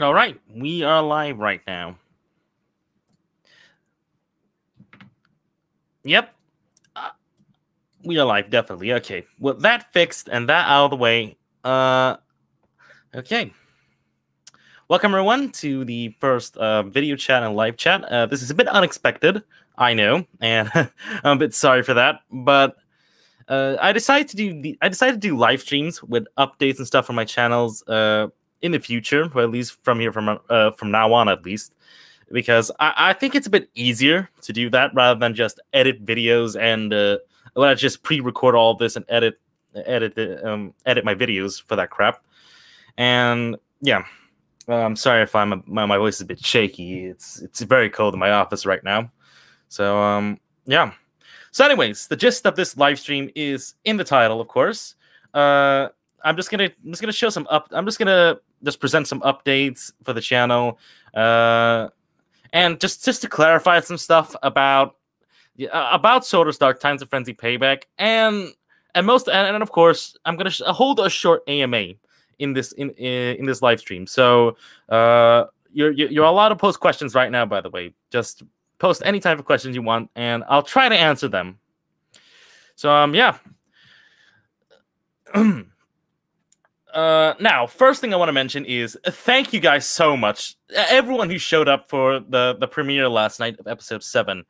All right, we are live right now. Yep, we are live, definitely. Okay, with that fixed and that out of the way, okay. Welcome, everyone, to the first video chat and live chat. This is a bit unexpected, I know, and I'm a bit sorry for that, but I decided to do live streams with updates and stuff from my channels in the future, or at least from now on, at least. Because I think it's a bit easier to do that rather than just edit videos and I just pre-record all this and edit my videos for that crap. And yeah, I'm sorry if my voice is a bit shaky. It's very cold in my office right now. So yeah. So anyways, the gist of this live stream is in the title, of course. I'm just gonna show some I'm just gonna present some updates for the channel. And just to clarify some stuff about Soda's Dark Times of Frenzy Payback, and of course I'm gonna hold a short AMA in this live stream. So you're allowed to post questions right now. By the way, just post any type of questions you want, and I'll try to answer them. So yeah. Now, first thing I want to mention is thank you guys so much, everyone who showed up for the premiere last night of episode 7.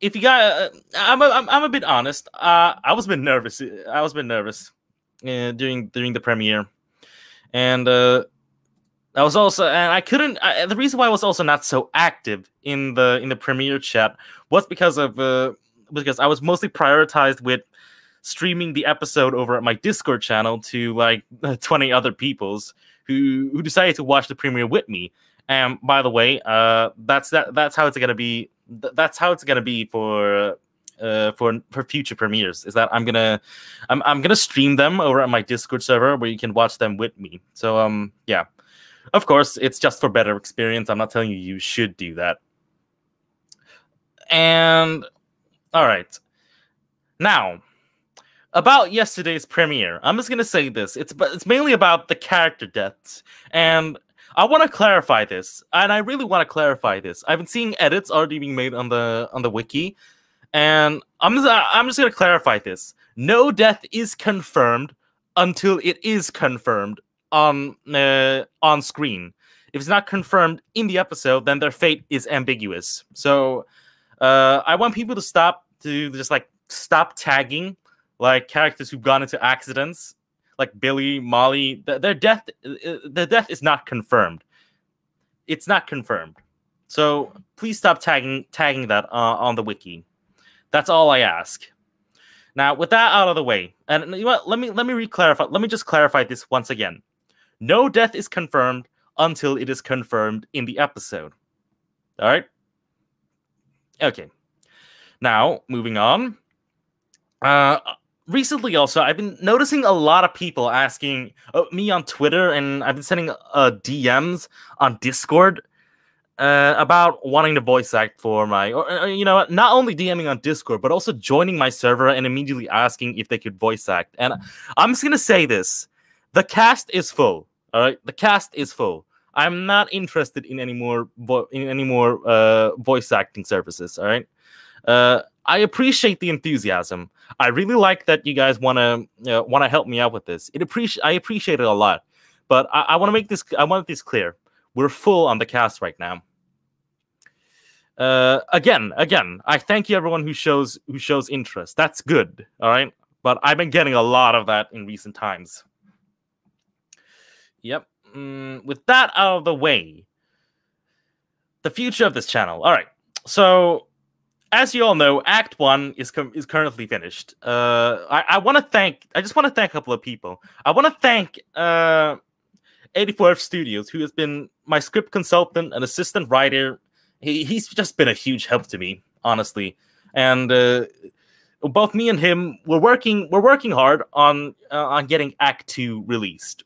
If you guys, I'm a bit honest. I was a bit nervous. During the premiere, and I was also, and I couldn't. The reason why I was also not so active in the premiere chat was because I was mostly prioritized with streaming the episode over at my Discord channel to like 20 other people's who decided to watch the premiere with me. And by the way, that's how it's gonna be. That's how it's gonna be for future premieres. Is that I'm gonna stream them over at my Discord server where you can watch them with me. So yeah, of course it's just for better experience. I'm not telling you should do that. And all right, now, about yesterday's premiere, I'm just gonna say this. It's mainly about the character deaths, and I want to clarify this. And I really want to clarify this. I've been seeing edits already being made on the wiki, and I'm just gonna clarify this. No death is confirmed until it is confirmed on screen. If it's not confirmed in the episode, then their fate is ambiguous. So I want people to stop tagging like characters who've gone into accidents, like Billy, Molly. Their death is not confirmed. It's not confirmed. So please stop tagging that on the wiki. That's all I ask. Now, with that out of the way, and you know what? Let me re-clarify. Let me just clarify this once again. No death is confirmed until it is confirmed in the episode. All right. Okay. Now, moving on. Recently, also, I've been noticing a lot of people asking me on Twitter, and I've been sending DMs on Discord about wanting to voice act for my, or you know, not only DMing on Discord, but also joining my server and immediately asking if they could voice act. And I'm just gonna say this: the cast is full. All right, the cast is full. I'm not interested in any more voice acting services. All right. I appreciate the enthusiasm. I really like that you guys want to help me out with this. I appreciate it a lot. But I want to make this. I want this clear. We're full on the cast right now. Again, I thank you everyone who shows interest. That's good. All right. But I've been getting a lot of that in recent times. Yep. With that out of the way, the future of this channel. All right. So, as you all know, Act 1 is currently finished. I just want to thank a couple of people. I want to thank 84F Studios, who has been my script consultant and assistant writer. He's just been a huge help to me, honestly. And both me and him, we're working hard on getting Act 2 released.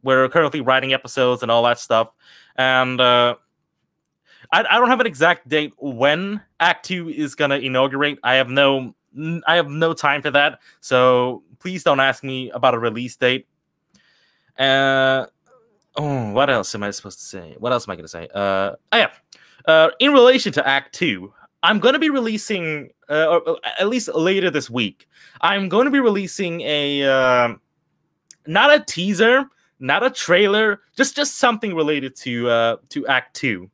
We're currently writing episodes and all that stuff. And I don't have an exact date when Act 2 is gonna inaugurate. I have no time for that. So please don't ask me about a release date. Oh, what else am I supposed to say? What else am I going to say? Yeah. In relation to Act 2, I'm going to be releasing, or at least later this week, I'm going to be releasing not a teaser, not a trailer, just something related to Act 2.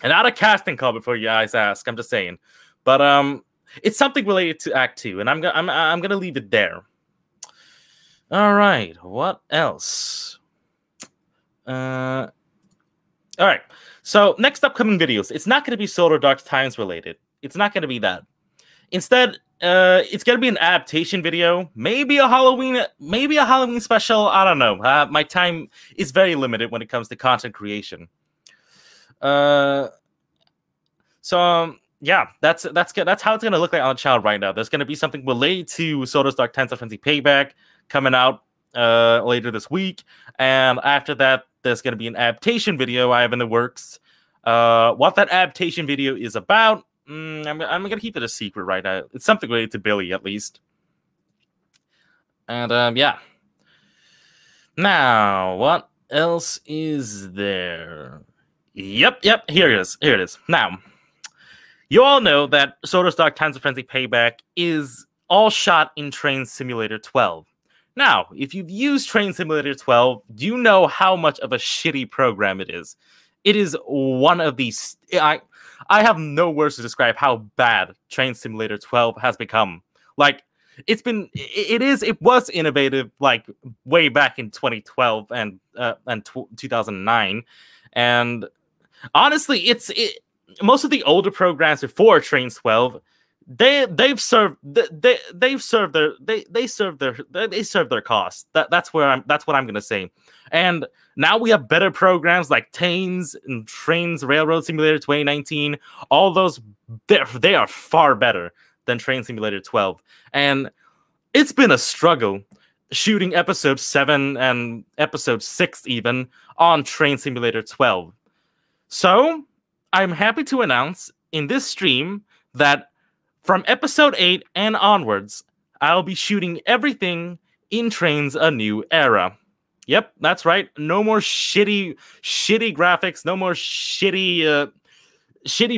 And not a casting call before you guys ask, I'm just saying. But it's something related to Act 2, and I'm gonna leave it there. All right, what else? All right. So next upcoming videos, it's not going to be Solar Dark Times related. It's not going to be that. Instead, it's going to be an adaptation video, maybe a Halloween special. I don't know. My time is very limited when it comes to content creation. Yeah, that's good. That's how it's going to look like on the channel right now. There's going to be something related to Solar Dark Times of Frenzy Payback coming out later this week, and after that, there's going to be an adaptation video I have in the works. What that adaptation video is about, I'm going to keep it a secret right now. It's something related to Billy, at least. And yeah. Now, what else is there? Yep. Here it is. Now, you all know that Solar Dark Times of Frenzy Payback is all shot in Train Simulator 12. Now, if you've used Train Simulator 12, you know how much of a shitty program it is. It is one of these... I have no words to describe how bad Train Simulator 12 has become. Like, it was innovative, like, way back in 2012 and 2009. And honestly, most of the older programs before Train 12... They've served their cost. That's what I'm gonna say. And now we have better programs like Trains Railroad Simulator 2019. All those they are far better than Train Simulator 12. And it's been a struggle shooting episode 7 and episode 6 even on Train Simulator 12. So I'm happy to announce in this stream that from episode 8 and onwards, I'll be shooting everything in Train's A New Era. Yep, that's right. No more shitty graphics. No more shitty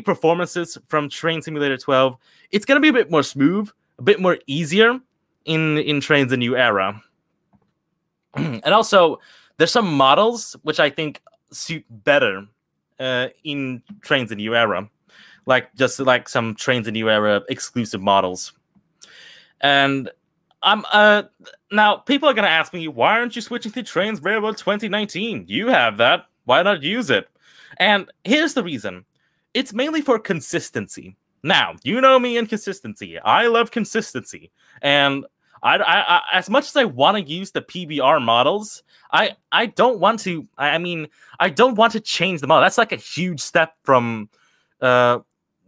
performances from Train Simulator 12. It's gonna be a bit more smooth, a bit more easier in Train's A New Era. And also, there's some models which I think suit better in Train's A New Era. Just like some Trains A New Era exclusive models. And I'm now people are gonna ask me, why aren't you switching to Trains Railroad 2019? You have that. Why not use it? And here's the reason. It's mainly for consistency. Now, you know me and consistency. I love consistency. And I as much as I want to use the PBR models, I don't want to. I don't want to change the model. That's like a huge step from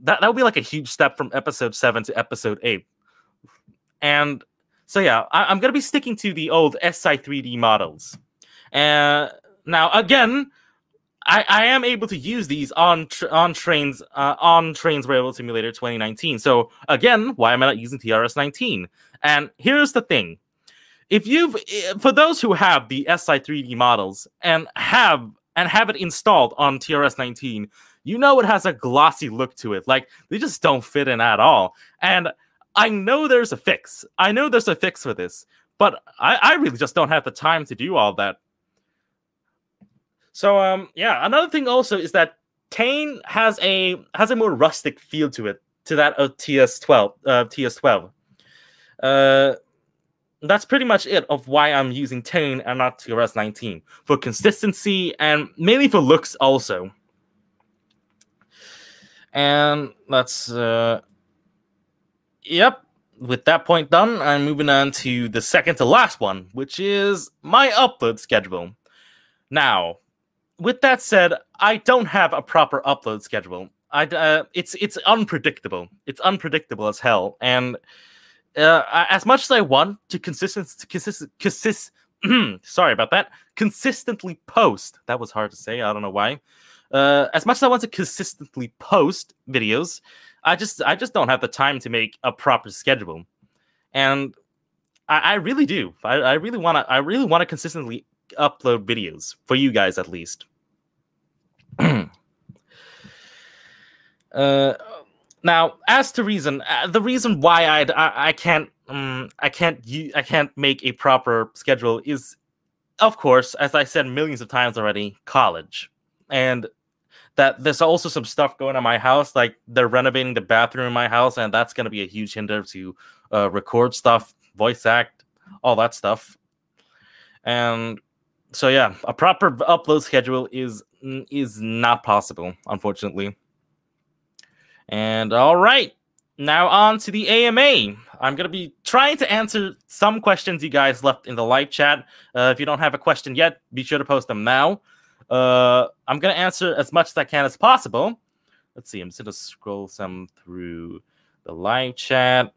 that would be like a huge step from episode 7 to episode 8. And so yeah, I'm gonna be sticking to the old SI 3D models. And now again, I am able to use these on Trains Railroad Simulator 2019. So again, why am I not using TRS 19? And here's the thing: for those who have the SI 3D models and have it installed on TRS 19, you know it has a glossy look to it. Like, they just don't fit in at all. And I know there's a fix. I know there's a fix for this, but I really just don't have the time to do all that. So yeah, another thing also is that Tane has a more rustic feel to it, to that of TS12. That's pretty much it of why I'm using Tane and not TRS 19, for consistency and mainly for looks also. And that's yep. With that point done, I'm moving on to the second to last one, which is my upload schedule. Now, with that said, I don't have a proper upload schedule. It's unpredictable. It's unpredictable as hell. And as much as I want to sorry about that, consistently post. That was hard to say. I don't know why. As much as I want to consistently post videos, I just don't have the time to make a proper schedule. And I really do. I really want to consistently upload videos for you guys at least. Now, as to reason, the reason why I can't make a proper schedule is, of course, as I said millions of times already, college, and that there's also some stuff going on in my house, like they're renovating the bathroom in my house, and that's going to be a huge hinder to record stuff, voice act, all that stuff. And so yeah, a proper upload schedule is not possible, unfortunately. And all right, now on to the AMA. I'm going to be trying to answer some questions you guys left in the live chat. If you don't have a question yet, be sure to post them now. I'm going to answer as much as I can as possible. Let's see, I'm just going to scroll some through the live chat.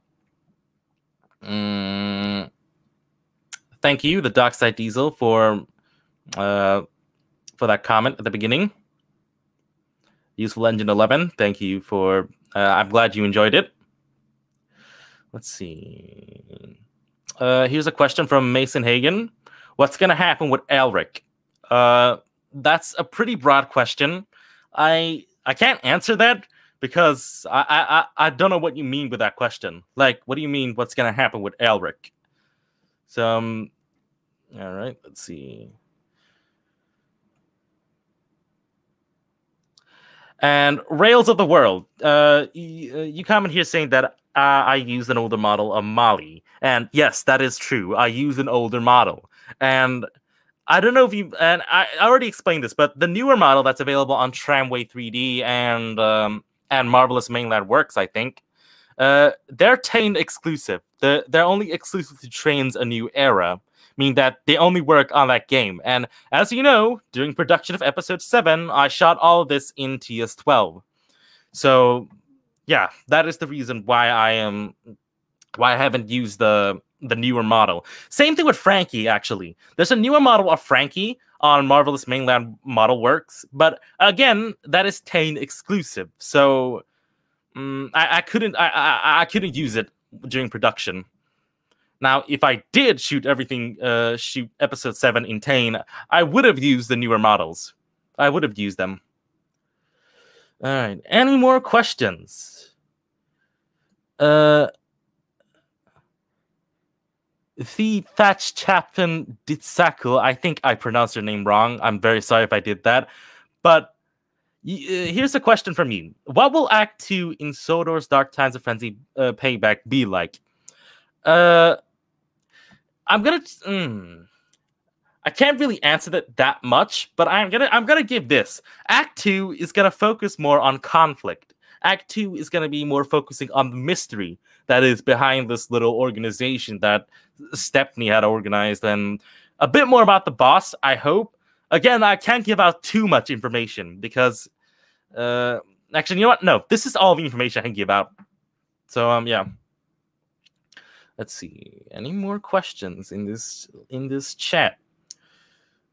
Thank you, the Dockside Diesel, for that comment at the beginning. Useful Engine 11, thank you for... I'm glad you enjoyed it. Let's see. Here's a question from Mason Hagen. What's going to happen with Elric? That's a pretty broad question. I can't answer that because I don't know what you mean with that question. Like, what do you mean, what's going to happen with Elric? So, all right, let's see. And Rails of the World, you comment here saying that I use an older model of Mali. And yes, that is true. I use an older model. And I don't know if you... And I already explained this, but the newer model that's available on Tramway 3D and Marvelous Mainland Works, I think, they're Tane exclusive. They're only exclusive to Trains A New Era, meaning that they only work on that game. And as you know, during production of episode 7, I shot all of this in TS12. So yeah, that is the reason why I haven't used the newer model. Same thing with Frankie, actually. There's a newer model of Frankie on Marvelous Mainland Model Works, but again, that is Tane exclusive. So I couldn't use it during production. Now, if I did shoot episode 7 in Tane, I would have used the newer models. I would have used them. All right. Any more questions? The Thatch Chapman Ditsaku. I think I pronounced your name wrong. I'm very sorry if I did that. But here's a question from you. What will Act 2 in Sodor's Dark Times of Frenzy Payback be like? I'm gonna. I can't really answer that much, but I'm gonna give this. Act 2 is gonna focus more on conflict. Act 2 is gonna be more focusing on the mystery that is behind this little organization that Stepney had organized, and a bit more about the boss, I hope. Again, I can't give out too much information because, actually, you know what? No, this is all the information I can give out. So, yeah. Let's see. Any more questions in this chat?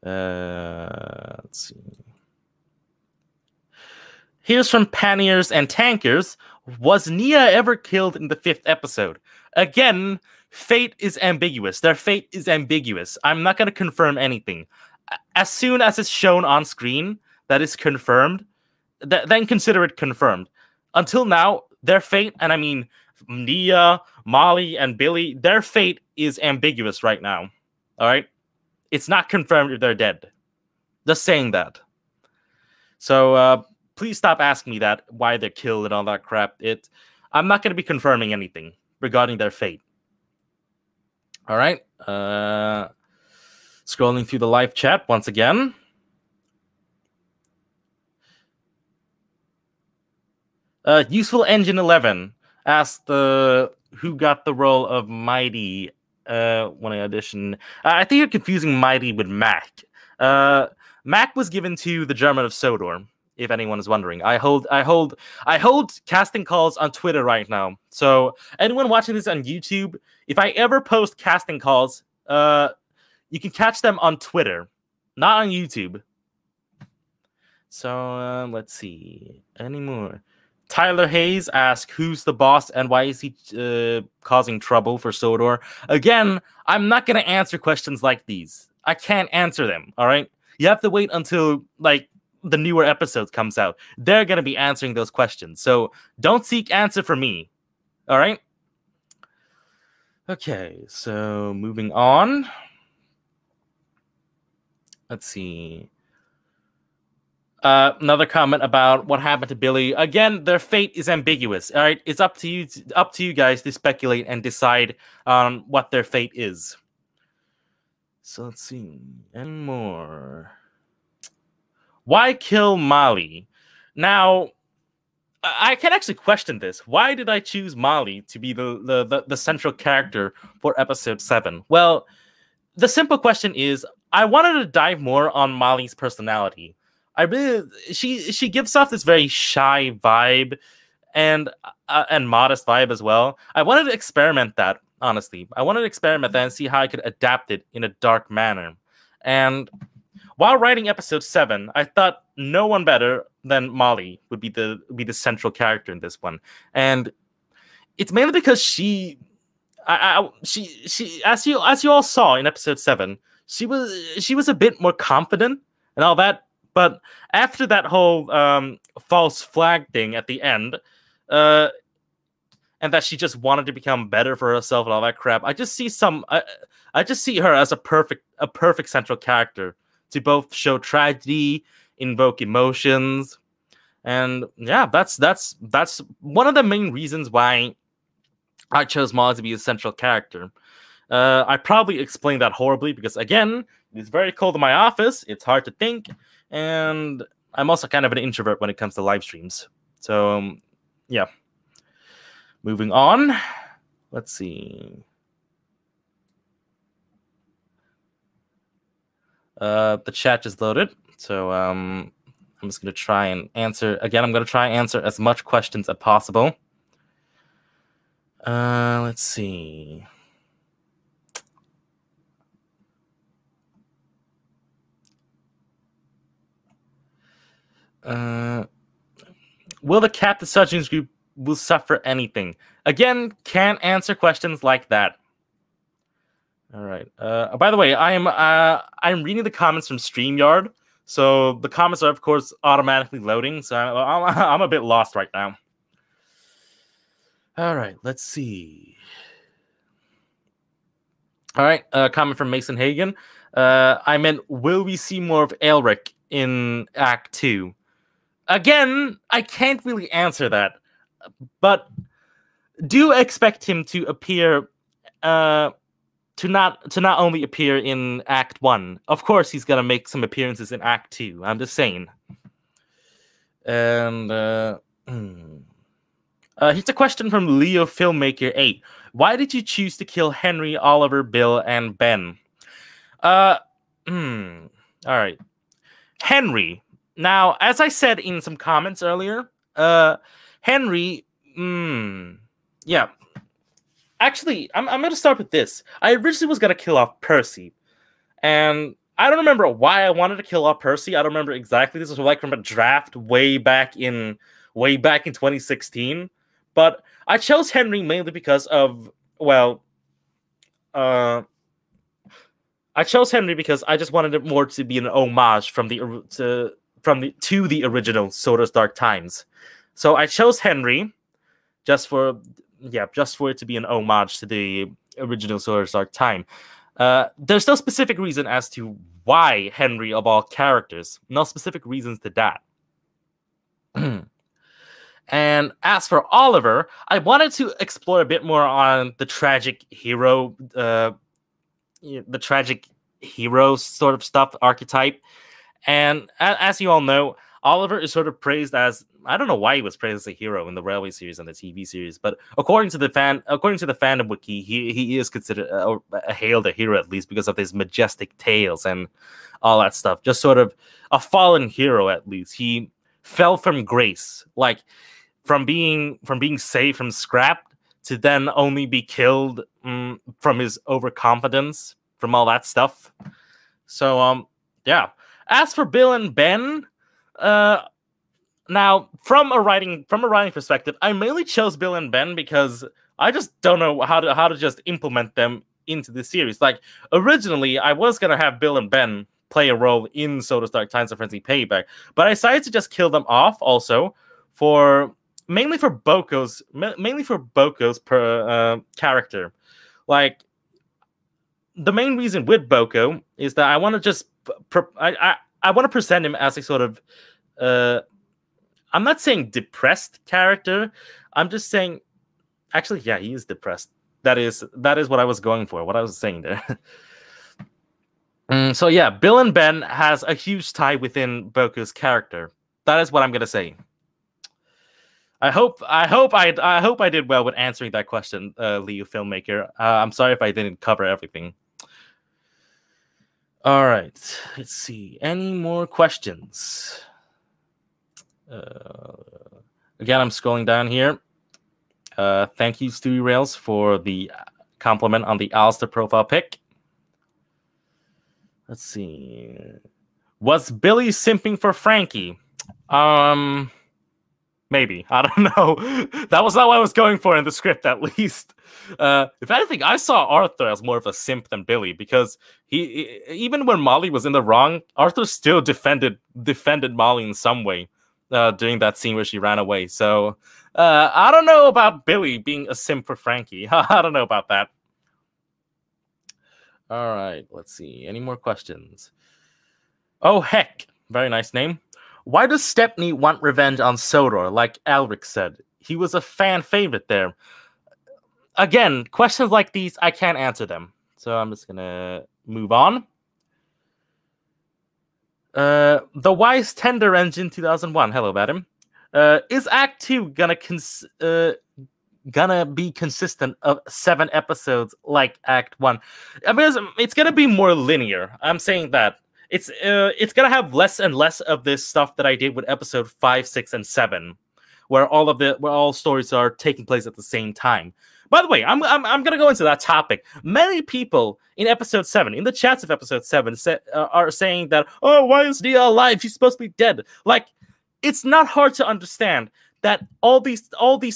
Let's see. Here's from Panniers and Tankers. Was Nia ever killed in the 5th episode? Again, fate is ambiguous. Their fate is ambiguous. I'm not going to confirm anything. As soon as it's shown on screen, that is confirmed, then consider it confirmed. Until now, their fate, and I mean Nia, Molly, and Billy, their fate is ambiguous right now. All right? It's not confirmed if they're dead. Just saying that. So, please stop asking me that, why they're killed and all that crap. I'm not going to be confirming anything regarding their fate. All right. Scrolling through the live chat once again. Useful Engine 11 asked who got the role of Mighty when I auditioned. I think you're confusing Mighty with Mac. Mac was given to the German of Sodor, if anyone is wondering. I hold casting calls on Twitter right now. So anyone watching this on YouTube, if I ever post casting calls, you can catch them on Twitter, not on YouTube. So let's see. Any more? Tyler Hayes asks, who's the boss and why is he causing trouble for Sodor? Again, I'm not going to answer questions like these. I can't answer them. All right, you have to wait until like the newer episodes comes out. They're gonna be answering those questions. So don't seek answer from me. All right. Okay, so moving on. Let's see. Another comment about what happened to Billy. Again, their fate is ambiguous. All right, it's up to you, up to you guys to speculate and decide on what their fate is. So let's see, and more. Why kill Molly? Now, I can actually question this. Why did I choose Molly to be the central character for episode 7? Well, the simple question is, I wanted to dive more on Molly's personality. I really, she gives off this very shy vibe and modest vibe as well. I wanted to experiment that, honestly. I wanted to experiment that and see how I could adapt it in a dark manner. And while writing episode 7, I thought no one better than Molly would be the central character in this one. And it's mainly because she as you all saw in episode 7, she was a bit more confident and all that. But after that whole false flag thing at the end, and that she just wanted to become better for herself and all that crap, I just see I just see her as a perfect central character to both show tragedy, invoke emotions, and yeah, that's one of the main reasons why I chose Molly to be a central character. I probably explained that horribly because, again, it's very cold in my office. It's hard to think. And I'm also kind of an introvert when it comes to live streams. So, yeah. Moving on. Let's see. The chat just loaded. So, I'm just going to try and answer. Again, I'm going to try and answer as much questions as possible. Let's see. Will the Captain Surgeons group will suffer anything? Again, can't answer questions like that. All right. By the way, I'm reading the comments from StreamYard, so the comments are of course automatically loading. So I'm a bit lost right now. All right. Let's see. All right. Comment from Mason Hagen. I meant, will we see more of Elric in Act 2? Again, I can't really answer that, but do expect him to appear, to not only appear in Act 1. Of course, he's gonna make some appearances in Act 2. I'm just saying. And here's a question from Leo Filmmaker 8. Why did you choose to kill Henry, Oliver, Bill, and Ben? All right, Henry. Now, as I said in some comments earlier, Henry, yeah. Actually, I'm going to start with this. I originally was going to kill off Percy, and I don't remember why I wanted to kill off Percy. I don't remember exactly. This was like from a draft way back in 2016, but I chose Henry mainly because of, well, I chose Henry because I just wanted it more to be an homage from the original Soda's Dark Times. So I chose Henry just for it to be an homage to the original Soda's Dark Time. There's no specific reason as to why Henry of all characters. No specific reasons to that. And as for Oliver, I wanted to explore a bit more on the tragic hero, sort of stuff, archetype. And as you all know, Oliver is sort of praised as, I don't know why he was praised as a hero in the Railway series and the TV series, but according to the fandom wiki, he is considered hailed a hero, at least because of his majestic tales and all that stuff. Just sort of a fallen hero, at least. He fell from grace, like from being saved from scrap to then only be killed from his overconfidence, from all that stuff. So yeah. As for Bill and Ben, now from a writing perspective, I mainly chose Bill and Ben because I just don't know how to just implement them into the series. Like, originally, I was going to have Bill and Ben play a role in Soda's Dark Times of Frenzy Payback, but I decided to just kill them off also mainly for Boko's character. Like, the main reason with Boko is that I want to just I want to present him as a sort of I'm not saying depressed character. I'm just saying, actually, yeah, he is depressed. That is what I was going for. What I was saying there. So yeah, Bill and Ben has a huge tie within Boku's character. That is what I'm gonna say. I hope I did well with answering that question, Liu Filmmaker. I'm sorry if I didn't cover everything. All right, let's see. Any more questions? Again, I'm scrolling down here. Thank you, Stewie Rails, for the compliment on the Alistair profile pic. Let's see. Was Billy simping for Frankie? Maybe. I don't know. That was not what I was going for in the script, at least. If anything, I saw Arthur as more of a simp than Billy, because he even when Molly was in the wrong, Arthur still defended Molly in some way during that scene where she ran away. So I don't know about Billy being a simp for Frankie. I don't know about that. All right, let's see. Any more questions? Oh, heck. Very nice name. Why does Stepney want revenge on Sodor, like Alric said? He was a fan favorite there. Again, questions like these, I can't answer them. So I'm just going to move on. The Wise Tender Engine 2001. Hello, madam. Is Act 2 gonna be consistent of 7 episodes like Act 1? I mean, it's gonna be more linear. I'm saying that. It's gonna have less and less of this stuff that I did with episode 5, 6, and 7, where all stories are taking place at the same time. By the way, I'm gonna go into that topic. Many people in episode 7, in the chats of episode 7, are saying that, oh, why is Nia alive? She's supposed to be dead. Like, it's not hard to understand that all these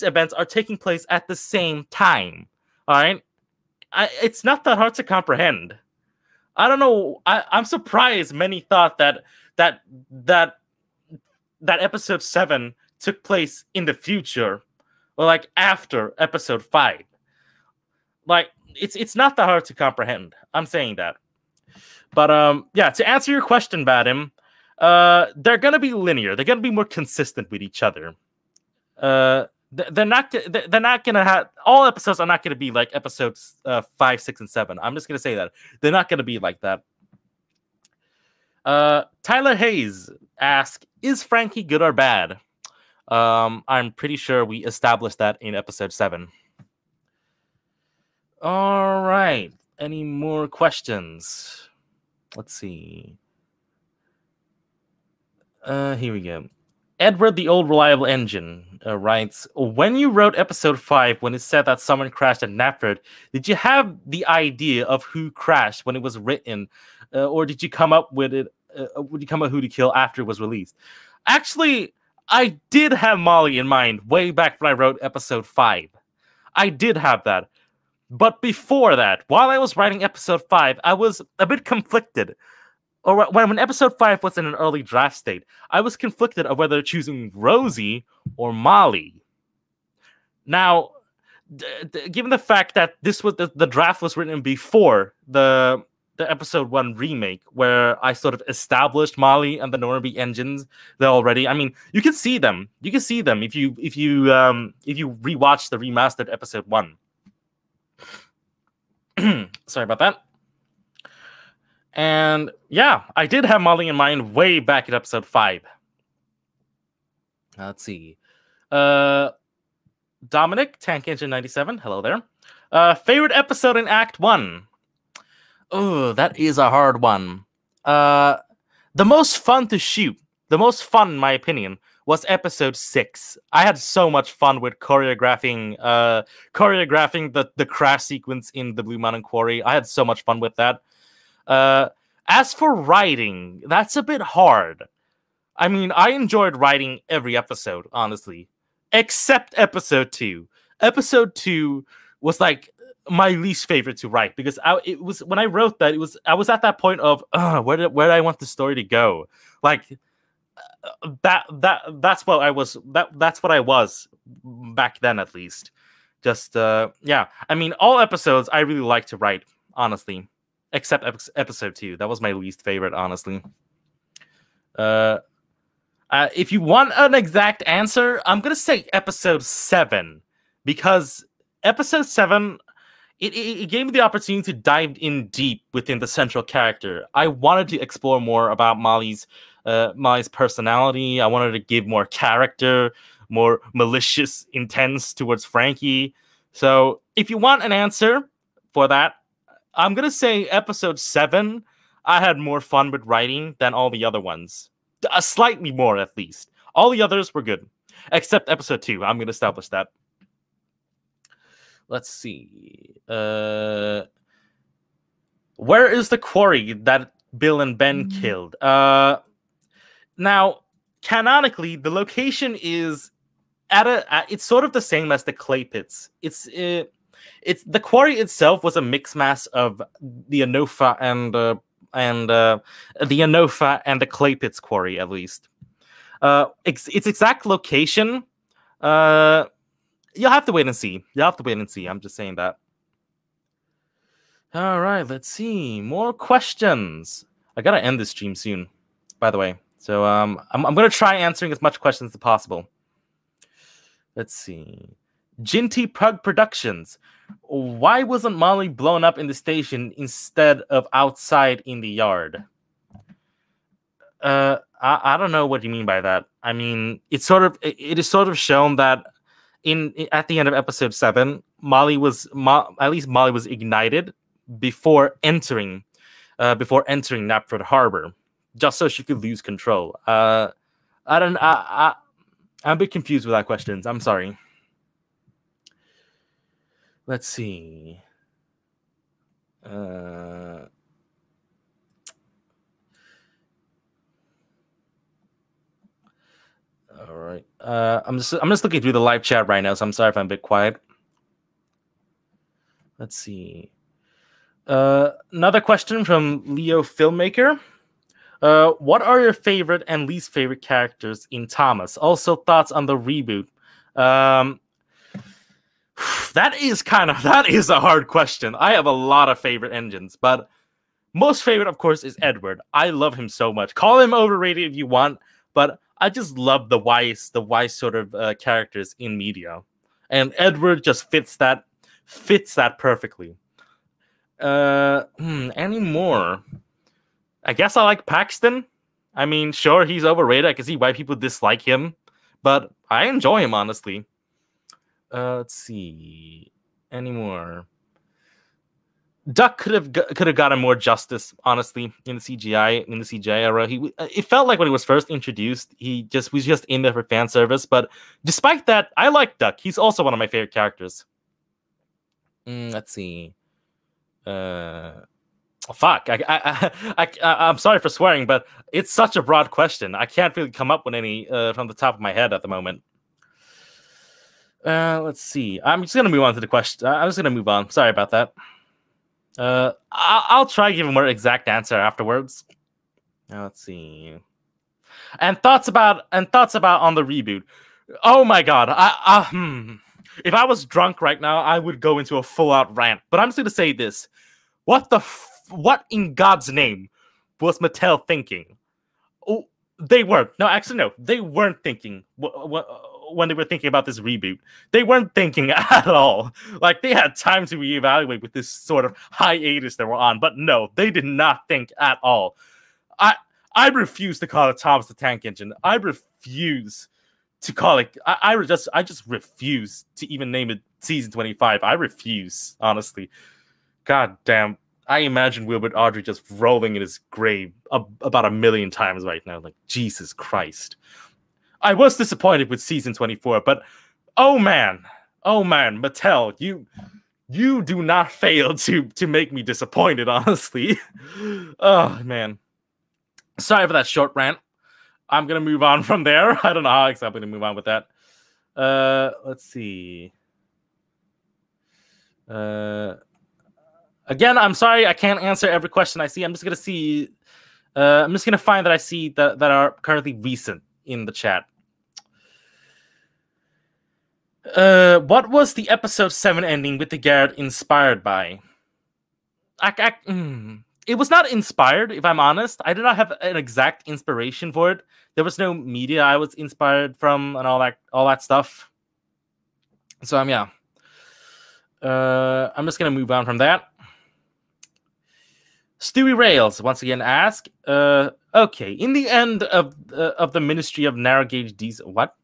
events are taking place at the same time. All right, it's not that hard to comprehend. I don't know. I'm surprised many thought that episode 7 took place in the future, or like after episode 5. Like, it's not that hard to comprehend. I'm saying that. But yeah, to answer your question, Vadim, they're gonna be linear. They're gonna be more consistent with each other. They're not gonna have, all episodes are not gonna be like episodes 5, 6, and 7. I'm just gonna say that they're not gonna be like that. Tyler Hayes asks, is Frankie good or bad? I'm pretty sure we established that in episode 7. All right, any more questions? Let's see. Here we go. Edward the Old Reliable Engine writes, when you wrote episode 5, when it said that someone crashed at Knapford, did you have the idea of who crashed when it was written? Or did you come up with it? Would you come up with who to kill after it was released? Actually, I did have Molly in mind way back when I wrote episode 5. I did have that. But before that, while I was writing episode 5, I was a bit conflicted. Or when episode 5 was in an early draft state, I was conflicted of whether choosing Rosie or Molly. Now, given the fact that this was the draft was written before the episode 1 remake, where I sort of established Molly and the Norby engines there already. I mean, you can see them. You can see them if you rewatch the remastered episode 1. Sorry about that. And yeah, I did have Molly in mind way back at episode 5. Let's see. Dominic, Tank Engine 97, hello there. Favorite episode in Act 1? Oh, that is a hard one. The most fun to shoot, the most fun in my opinion, was episode 6. I had so much fun with choreographing the crash sequence in the Blue Mountain Quarry. I had so much fun with that. As for writing, that's a bit hard. I mean, I enjoyed writing every episode, honestly, except episode 2. Episode 2 was like my least favorite to write, because it was when I wrote that, I was at that point of where do I want the story to go, like that's what I was that's what I was back then, at least. Just yeah, I mean, all episodes I really like to write, honestly, except episode 2. That was my least favorite, honestly. If you want an exact answer, I'm gonna say episode 7, because episode 7, it gave me the opportunity to dive in deep within the central character. I wanted to explore more about Molly's personality. I wanted to give more character, more malicious intents towards Frankie. So if you want an answer for that, I'm gonna say episode 7. I had more fun with writing than all the other ones. Slightly more, at least. All the others were good, except episode 2. I'm gonna establish that. Let's see. Where is the quarry that Bill and Ben killed? Now, canonically, the location is it's sort of the same as the clay pits. It's the quarry itself was a mix mass of the Anofa and the clay pits quarry, at least. Its exact location, you'll have to wait and see. I'm just saying that. All right, let's see. More questions. I gotta end this stream soon, by the way. So I'm gonna try answering as much questions as possible. Let's see. Jinty Pug Productions. Why wasn't Molly blown up in the station instead of outside in the yard? I don't know what you mean by that. I mean, it is sort of shown that at the end of episode 7, Molly was ignited before entering Knapford Harbor, just so she could lose control. I'm a bit confused with that question. I'm sorry. Let's see. All right. I'm just looking through the live chat right now, so I'm sorry if I'm a bit quiet. Let's see. Another question from Leo Filmmaker. What are your favorite and least favorite characters in Thomas? Also, thoughts on the reboot. That is a hard question. I have a lot of favorite engines, but most favorite, of course, is Edward. I love him so much. Call him overrated if you want, but I just love the wise sort of characters in media, and Edward just fits that perfectly. Any more? I guess I like Paxton. I mean, sure, he's overrated. I can see why people dislike him, but I enjoy him, honestly. Let's see. Any more? Duck could have gotten more justice, honestly, in the CGI era. It felt like when he was first introduced, he was just in there for fan service. But despite that, I like Duck. He's also one of my favorite characters. Let's see. Fuck. I'm sorry for swearing, but it's such a broad question. I can't really come up with any from the top of my head at the moment. Let's see. I'm just gonna move on to the question. I'm just gonna move on. Sorry about that. I'll try to give a more exact answer afterwards. Let's see. And thoughts about on the reboot. Oh my god. If I was drunk right now, I would go into a full-out rant. But I'm just gonna say this: what in God's name was Mattel thinking? Oh, they weren't. No, actually, no. They weren't thinking when they were thinking about this reboot. They weren't thinking at all. Like, they had time to reevaluate with this sort of hiatus they were on. But no, they did not think at all. I refuse to call it Thomas the Tank Engine. I refuse to call it. I just refuse to even name it Season 25. I refuse, honestly. God damn. I imagine Wilbert Audrey just rolling in his grave about 1 million times right now. Like, Jesus Christ. I was disappointed with Season 24, but oh man, Mattel, you do not fail to make me disappointed, honestly. Oh man. Sorry for that short rant. I'm gonna move on from there. I don't know how exactly to move on with that. Let's see. Again, I'm sorry I can't answer every question I see. I'm just gonna see. I'm just gonna find that I see that are currently recent in the chat. What was the episode 7 ending with the Garrett inspired by? It was not inspired, if I'm honest. I did not have an exact inspiration for it. There was no media I was inspired from and all that stuff. So yeah. I'm just gonna move on from that. Stewie Rails once again ask, okay, in the end of the Ministry of Narrow Gauge Diesel, what?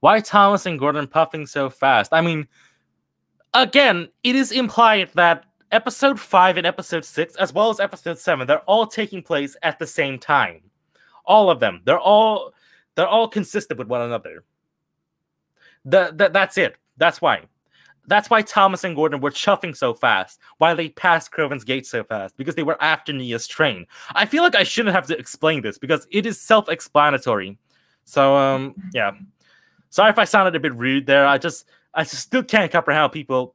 Why Thomas and Gordon puffing so fast? I mean, again, it is implied that episode 5 and episode 6, as well as episode 7, they're all taking place at the same time. All of them. They're all consistent with one another. That's it. That's why. That's why Thomas and Gordon were chuffing so fast, why they passed Croven's gate so fast, because they were after Nia's train. I feel like I shouldn't have to explain this, because it is self-explanatory. So, yeah. Sorry if I sounded a bit rude there. I just still can't comprehend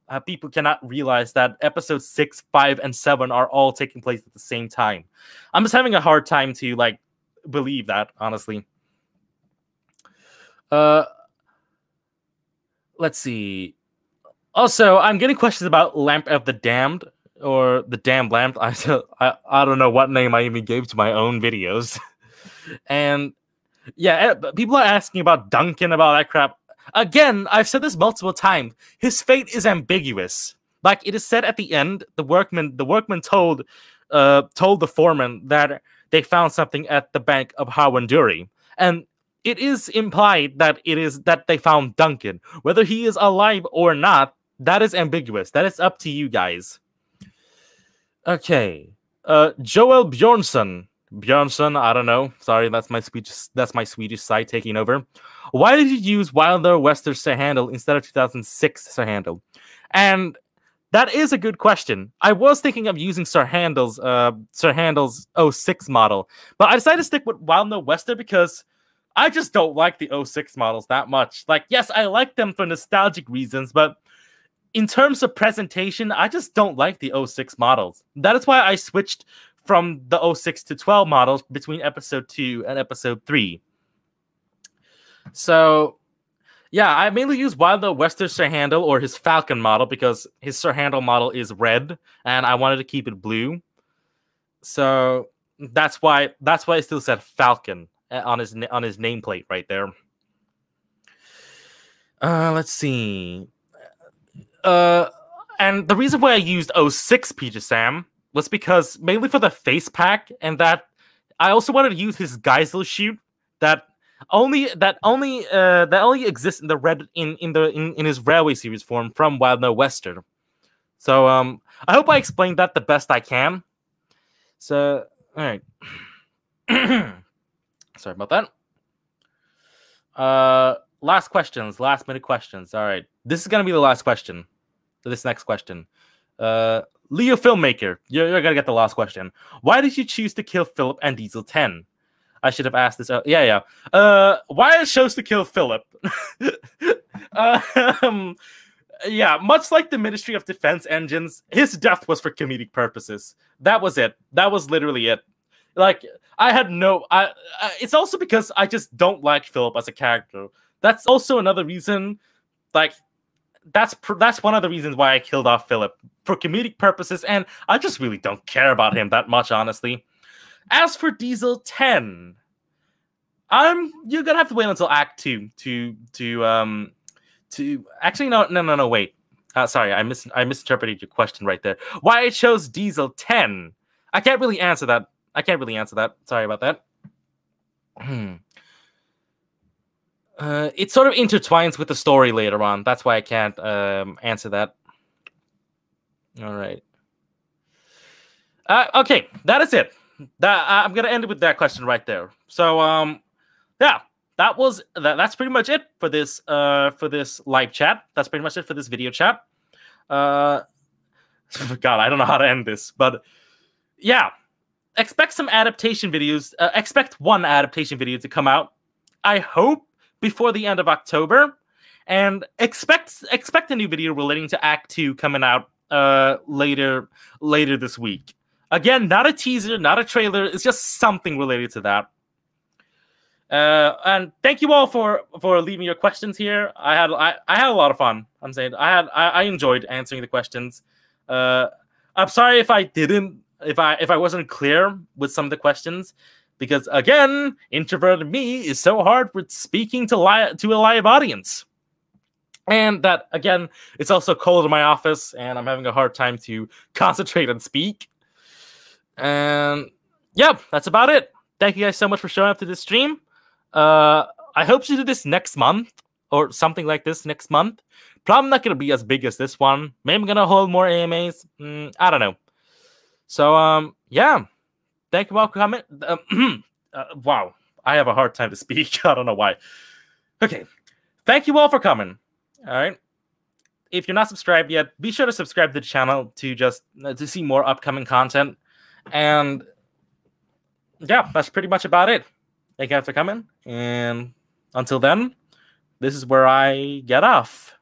how people cannot realize that episodes 6, 5, and 7 are all taking place at the same time. I'm just having a hard time to, like, believe that, honestly. Let's see. Also, I'm getting questions about Lamp of the Damned, or the Damned Lamp. I don't know what name I even gave to my own videos. And yeah, people are asking about Duncan, about that crap. Again, I've said this multiple times. His fate is ambiguous. Like, it is said at the end, the workman told the foreman that they found something at the bank of Hawanduri. And it is implied that they found Duncan. Whether he is alive or not, that is ambiguous. That is up to you guys. Okay. Joel Bjornsson. I don't know. Sorry, that's my Swedish side taking over. Why did you use Wilder Wester Sir Handel instead of 2006 Sir Handel? And that is a good question. I was thinking of using Sir Handel's 06 model, but I decided to stick with Wilder Wester because I just don't like the 06 models that much. Like, yes, I like them for nostalgic reasons, but in terms of presentation, I just don't like the 06 models. That is why I switched from the 06 to 12 models between episode 2 and episode 3. So, yeah, I mainly use Wilder Wester Sir Handel or his Falcon model because his Sir Handel model is red, and I wanted to keep it blue. So that's why I still said Falcon on his nameplate right there. Let's see. And the reason why I used 06 Peter Sam was because mainly for the face pack, and that I also wanted to use his Geisel shoot that only exists in the red in his Railway series form from Wild No Western. So I hope I explained that the best I can. So all right. Sorry about that. Last minute questions. All right. This is going to be the last question. This next question. Leo Filmmaker, you're going to get the last question. Why did you choose to kill Philip and Diesel 10? I should have asked this. Yeah. Why I chose to kill Philip? Yeah, much like the Ministry of Defense engines, his death was for comedic purposes. That was it. That was literally it. Like, I had no... it's also because I just don't like Philip as a character. That's also another reason, like, that's one of the reasons why I killed off Philip, for comedic purposes, and I just really don't care about him that much, honestly. As for Diesel 10, you're gonna have to wait until Act 2 to actually no wait. Sorry, I misinterpreted your question right there. Why I chose Diesel 10? I can't really answer that. Sorry about that. It sort of intertwines with the story later on. That's why I can't answer that. All right. Okay, that is it. I'm gonna end it with that question right there. So yeah, that's pretty much it for this live chat. That's pretty much it for this video chat. God, I don't know how to end this, but yeah, expect some adaptation videos. Expect one adaptation video to come out, I hope, before the end of October, and expect a new video relating to Act 2 coming out later this week. Again, not a teaser, not a trailer. It's just something related to that. And thank you all for leaving your questions here. I had a lot of fun. I'm saying I enjoyed answering the questions. I'm sorry if I wasn't clear with some of the questions, because again, introverted me is so hard with speaking to a live audience. And that, again, it's also cold in my office, and I'm having a hard time to concentrate and speak. And yeah, that's about it. Thank you guys so much for showing up to this stream. I hope to do this next month, or something like this next month. Probably not going to be as big as this one. Maybe I'm going to hold more AMAs. I don't know. So, yeah. Thank you all for coming. Wow. I have a hard time to speak. I don't know why. Okay. Thank you all for coming. All right. If you're not subscribed yet, be sure to subscribe to the channel to see more upcoming content. And yeah, that's pretty much about it. Thank you guys for coming. And until then, this is where I get off.